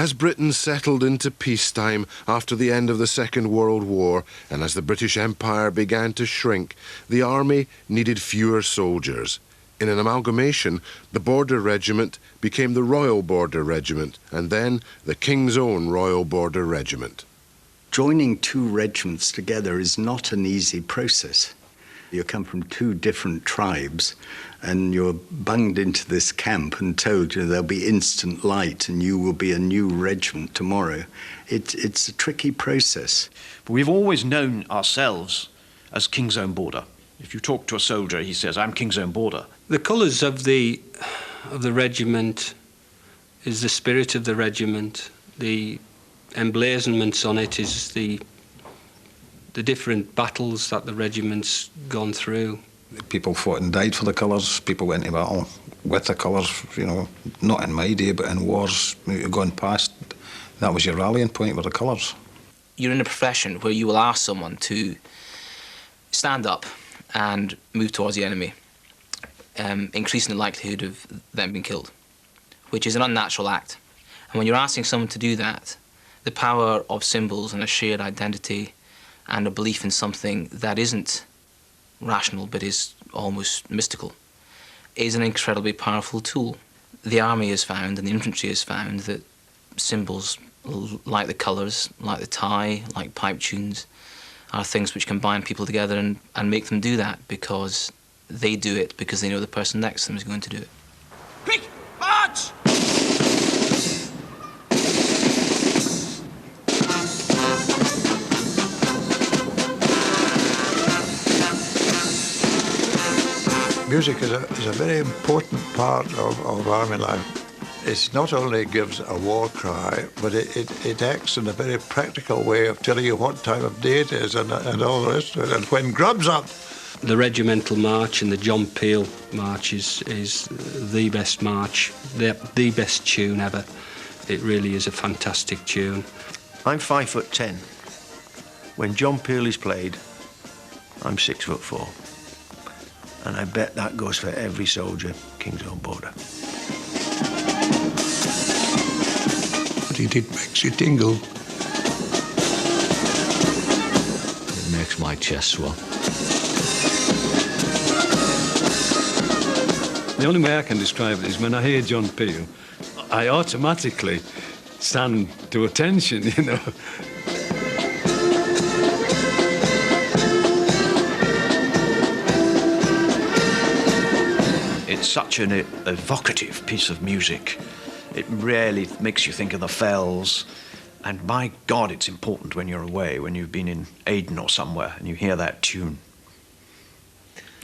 As Britain settled into peacetime after the end of the Second World War, and as the British Empire began to shrink, the army needed fewer soldiers. In an amalgamation, the Border Regiment became the Royal Border Regiment, and then the King's Own Royal Border Regiment. Joining two regiments together is not an easy process. You come from two different tribes and you're bunged into this camp and told there'll be instant light and you will be a new regiment tomorrow. It's a tricky process. But we've always known ourselves as King's Own Border. If you talk to a soldier, he says, I'm King's Own Border. The colours of the regiment is the spirit of the regiment. The emblazonments on it is the different battles that the regiment's gone through. People fought and died for the colours. People went to battle with the colours, not in my day, but in wars gone past. That was your rallying point, were the colours. You're in a profession where you will ask someone to stand up and move towards the enemy, increasing the likelihood of them being killed, which is an unnatural act. And when you're asking someone to do that, the power of symbols and a shared identity and a belief in something that isn't rational but is almost mystical is an incredibly powerful tool. The army has found and the infantry has found that symbols like the colours, like the tie, like pipe tunes, are things which can bind people together and make them do that because they do it because they know the person next to them is going to do it. Quick, march! Music is a very important part of army life. It not only gives a war cry, but it acts in a very practical way of telling you what time of day it is and all the rest of it, and when grub's up. The regimental march and the John Peel march is the best march, the best tune ever. It really is a fantastic tune. I'm 5'10". When John Peel is played, I'm 6'4". And I bet that goes for every soldier, King's Own Border. But it makes you tingle. It makes my chest swell. The only way I can describe it is when I hear John Peel, I automatically stand to attention, It's such an evocative piece of music. It really makes you think of the fells. And my God, it's important when you're away, when you've been in Aden or somewhere, and you hear that tune.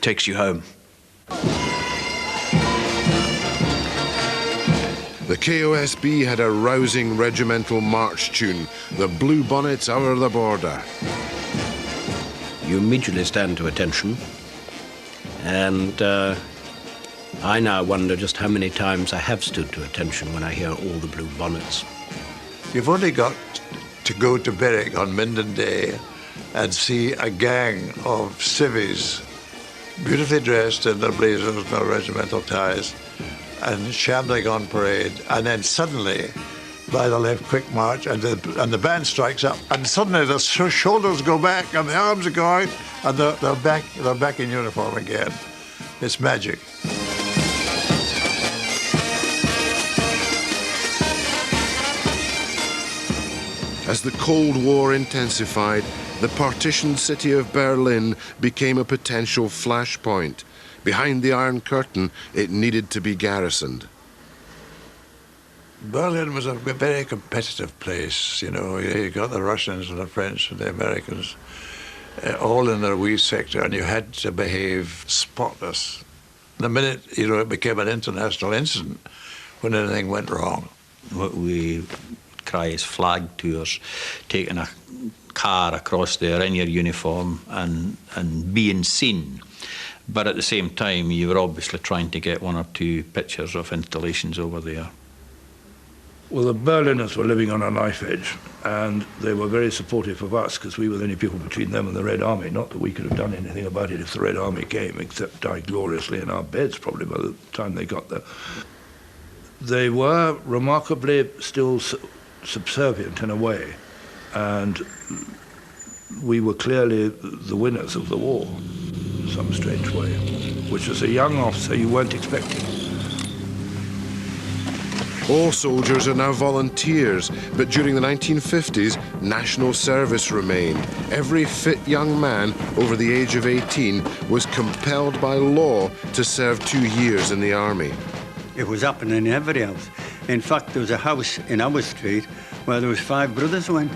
Takes you home. The KOSB had a rousing regimental march tune, The Blue Bonnets O'er the Border. You immediately stand to attention, and I now wonder just how many times I have stood to attention when I hear all the blue bonnets. You've only got to go to Berwick on Minden Day and see a gang of civvies, beautifully dressed in their blazers and their regimental ties, and shambling on parade, and then suddenly, by the left quick march, and the band strikes up, and suddenly the shoulders go back and the arms are going, and they're back in uniform again. It's magic. As the Cold War intensified, the partitioned city of Berlin became a potential flashpoint. Behind the Iron Curtain, it needed to be garrisoned. Berlin was a very competitive place, You got the Russians and the French and the Americans all in their wee sector, and you had to behave spotless. The minute, it became an international incident when anything went wrong. What we cry is flag tours, taking a car across there in your uniform and being seen. But at the same time, you were obviously trying to get one or two pictures of installations over there. Well, the Berliners were living on a knife edge, and they were very supportive of us because we were the only people between them and the Red Army. Not that we could have done anything about it if the Red Army came, except die gloriously in our beds probably by the time they got there. They were remarkably still subservient in a way, and we were clearly the winners of the war in some strange way, which as a young officer you weren't expecting. All soldiers are now volunteers, but during the 1950s, national service remained. Every fit young man over the age of 18 was compelled by law to serve 2 years in the army. It was happening in every house. In fact, there was a house in our street where there was 5 brothers went.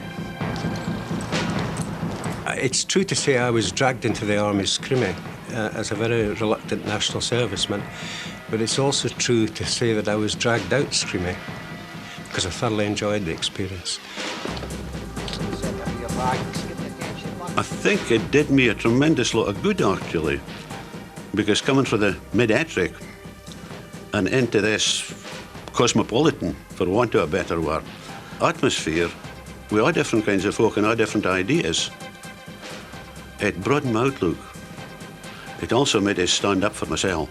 It's true to say I was dragged into the army's scrimmy as a very reluctant national serviceman. But it's also true to say that I was dragged out screaming because I thoroughly enjoyed the experience. I think it did me a tremendous lot of good, actually, because coming from the mid-Ettrick and into this cosmopolitan, for want of a better word, atmosphere, with all different kinds of folk and all different ideas, it broadened my outlook. It also made us stand up for myself.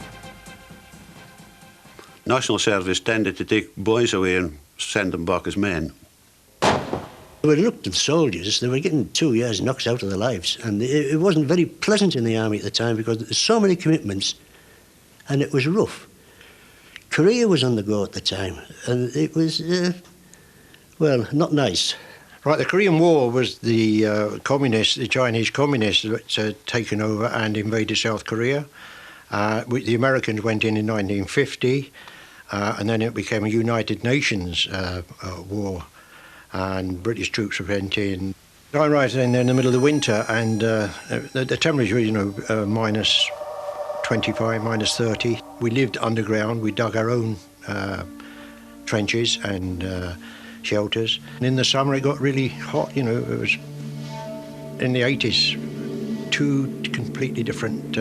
National service tended to take boys away and send them back as men. They were reluctant soldiers. They were getting 2 years knocked out of their lives. And it wasn't very pleasant in the army at the time because there were so many commitments and it was rough. Korea was on the go at the time and it was, well, not nice. Right, the Korean War was the Chinese communists that had taken over and invaded South Korea. The Americans went in 1950, and then it became a United Nations war, and British troops went in. I arrived in the middle of the winter, and the temperature was, minus 25, minus 30. We lived underground. We dug our own trenches and shelters. And in the summer, it got really hot. It was in the 80s, 2 completely different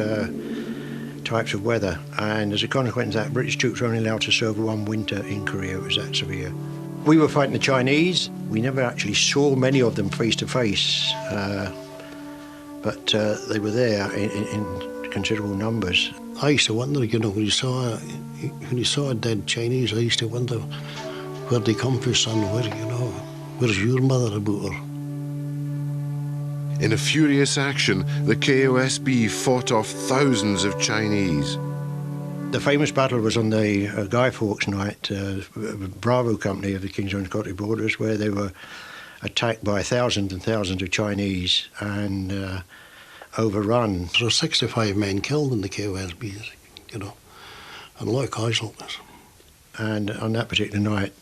types of weather, and as a consequence of that, British troops were only allowed to serve 1 winter in Korea. It was that severe. We were fighting the Chinese. We never actually saw many of them face to face, but they were there in considerable numbers. I used to wonder, when you saw a dead Chinese, I used to wonder where they come from, son. Where's your mother about her? In a furious action, the KOSB fought off thousands of Chinese. The famous battle was on the Guy Fawkes night, Bravo Company of the King's Own Scottish Borders, where they were attacked by thousands and thousands of Chinese and overrun. There were 65 men killed in the KOSB, and a lot of casualties. And on that particular night,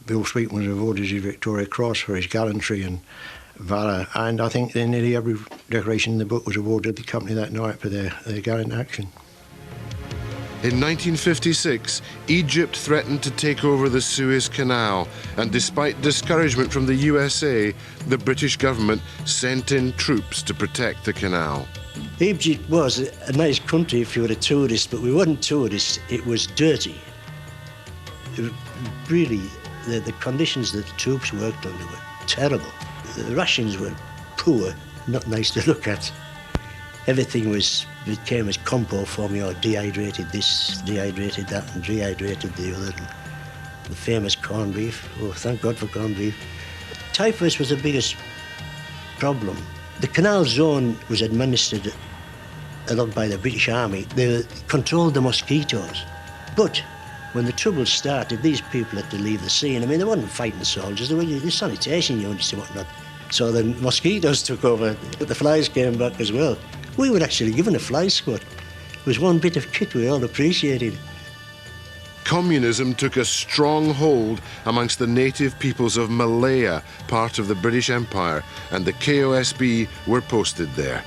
Bill Sweetman was awarded his Victoria Cross for his gallantry and valour, and I think nearly every decoration in the book was awarded the company that night for their gallant action. In 1956, Egypt threatened to take over the Suez Canal, and despite discouragement from the USA, the British government sent in troops to protect the canal. Egypt was a nice country if you were a tourist, but we weren't tourists. It was dirty. It was really, the conditions that the troops worked under were terrible. The rations were poor, not nice to look at. Everything became as compo for me, or dehydrated this, dehydrated that, and rehydrated the other. And the famous corned beef. Oh, thank God for corned beef. Typhus was the biggest problem. The canal zone was administered a lot by the British Army. They controlled the mosquitoes. But when the trouble started, these people had to leave the scene. I mean, they weren't fighting soldiers, they were the sanitation units and whatnot. So the mosquitoes took over, but the flies came back as well. We were actually given a fly squad. It was one bit of kit we all appreciated. Communism took a strong hold amongst the native peoples of Malaya, part of the British Empire, and the KOSB were posted there.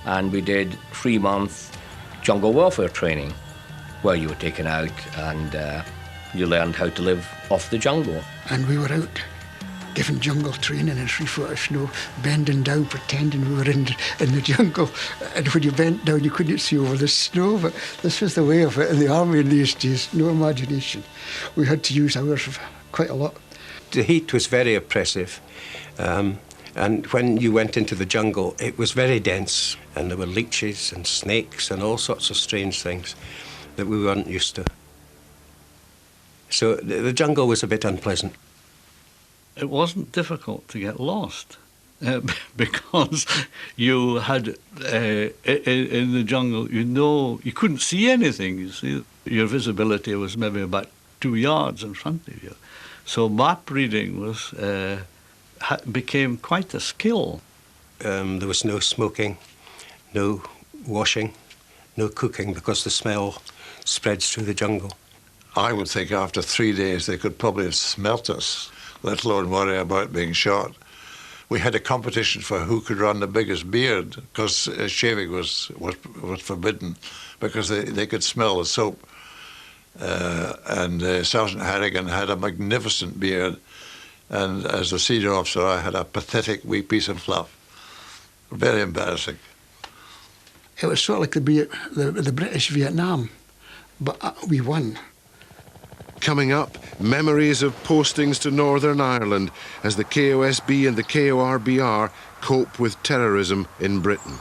And we did 3-month jungle warfare training, where you were taken out and you learned how to live off the jungle. And we were out giving jungle training in 3 foot of snow, bending down, pretending we were in the jungle. And when you bent down, you couldn't see over the snow, but this was the way of it in the army in these days, no imagination. We had to use ours quite a lot. The heat was very oppressive, and when you went into the jungle, it was very dense, and there were leeches and snakes and all sorts of strange things that we weren't used to. So the jungle was a bit unpleasant. it wasn't difficult to get lost. Because you had in the jungle, you couldn't see anything. You see, your visibility was maybe about 2 yards in front of you. So map reading became quite a skill. There was no smoking, no washing, no cooking, because the smell spreads through the jungle. I would think after 3 days they could probably have smelt us, let alone worry about being shot. We had a competition for who could run the biggest beard, because shaving was forbidden, because they could smell the soap. And Sergeant Harrigan had a magnificent beard, and as the senior officer I had a pathetic wee piece of fluff. Very embarrassing. It was sort of like the British Vietnam, but we won. Coming up, memories of postings to Northern Ireland as the KOSB and the KORBR cope with terrorism in Britain.